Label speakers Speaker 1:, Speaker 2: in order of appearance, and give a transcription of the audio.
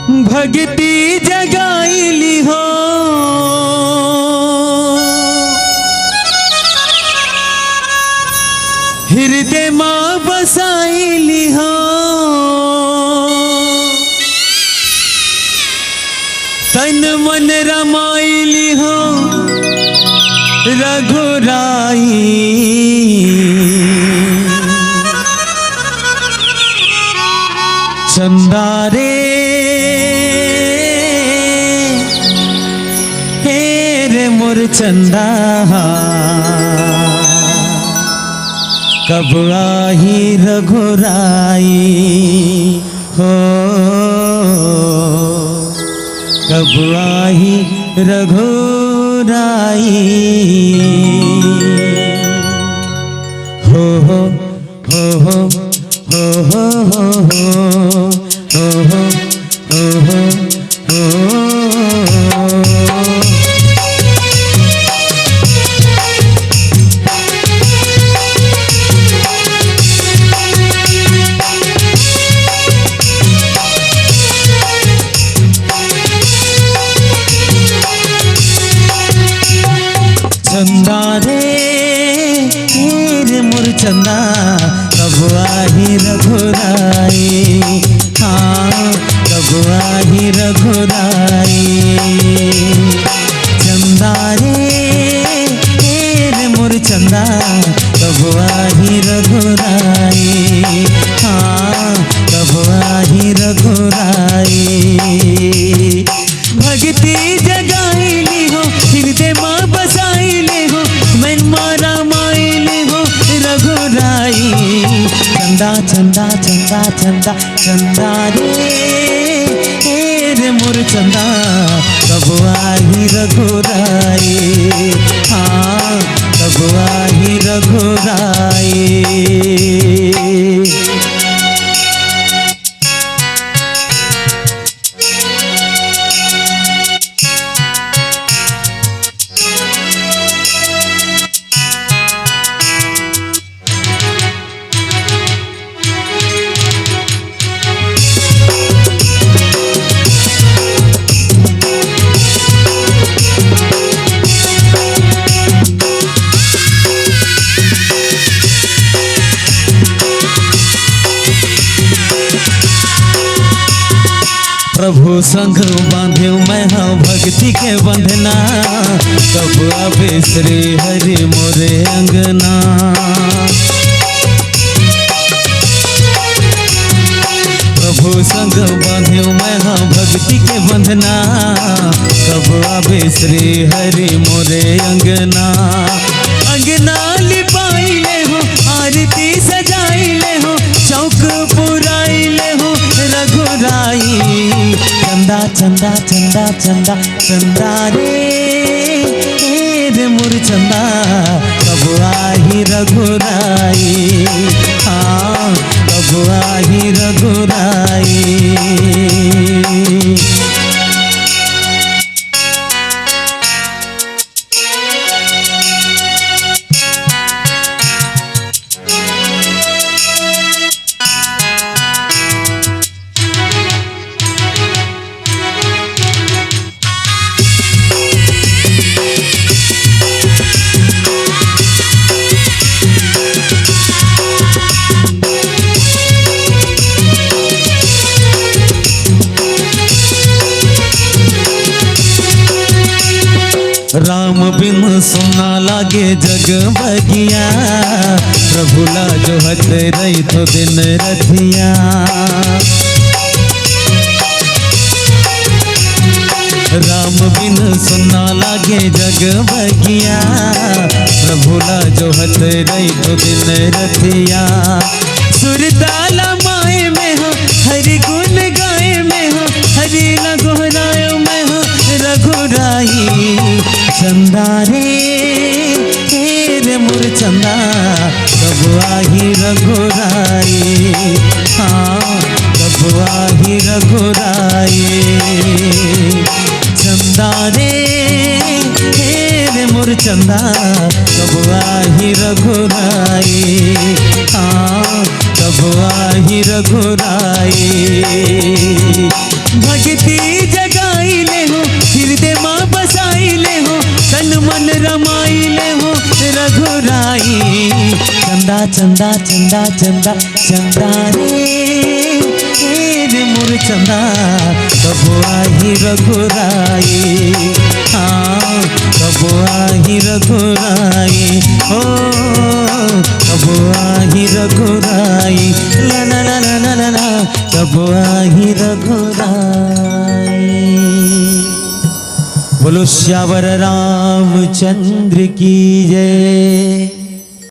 Speaker 1: भगती जगाईली हो हृदय माँ बसाईली हो तन मन रमाईली हो रघुराई चंदा रे हे मोर चंदा कब आही रघुराई हो कब आही रघुराई हो हो हो हो हो हो हो हो हो हो हो चंदा रे मोर चंदा कब आही रघुराई हाँ कब आही रघुराई चंदा रे मोर चंदा कब आही रघुराई हाँ कब आही रघुराई भक्ति जगाईली हो हृदय माँ बसाईले हो मन मारा माईले हो रघुराई चंदा चंदा चंदा चंदा चंदा रे मोर चंदा कब आही रघुराई हाँ कब आही रघुराई प्रभु संग बांधे मैं हाँ भक्ति के बंधना कब आवे श्री हरि मोरे अंगना प्रभु संग बांधे मैं हाँ भक्ति के बंधना कब आवे श्री हरि मोरे अंगना अंगना लिपाईले हो आरती सजाईले हो चौक पुराईले हो रघुराई चंदा चंदा चंदा चंदा चंदा रे मोर चंदा कब आही रघुराई हाँ कब आही रघुराई राम बिन सुना लागे जग बगिया प्रभुला जो हत रही तो दिन रथिया राम बिन सुना लागे जग बगिया प्रभुला जो हत रही तो दिन रथिया सुरताला माए में हो हरि गुण गाए में हो हरि लगोराय में हो रघुराई चंदा रे मोर चंदा कब आही रघुराई हाँ कब आही रघुराई चंदा रे मोर चंदा कब आही रघुराई हाँ कब आही रघुराई भगत चंदा चंदा चंदा चंदा चंदा रे मोर चंदा कब आही रघुराई हाँ कब आही रघुराई ओ कब आही रघुराई ला ला ला ला ला ला ला कब आही रघुराई। बोलो श्यावर रामचंद्र की जय।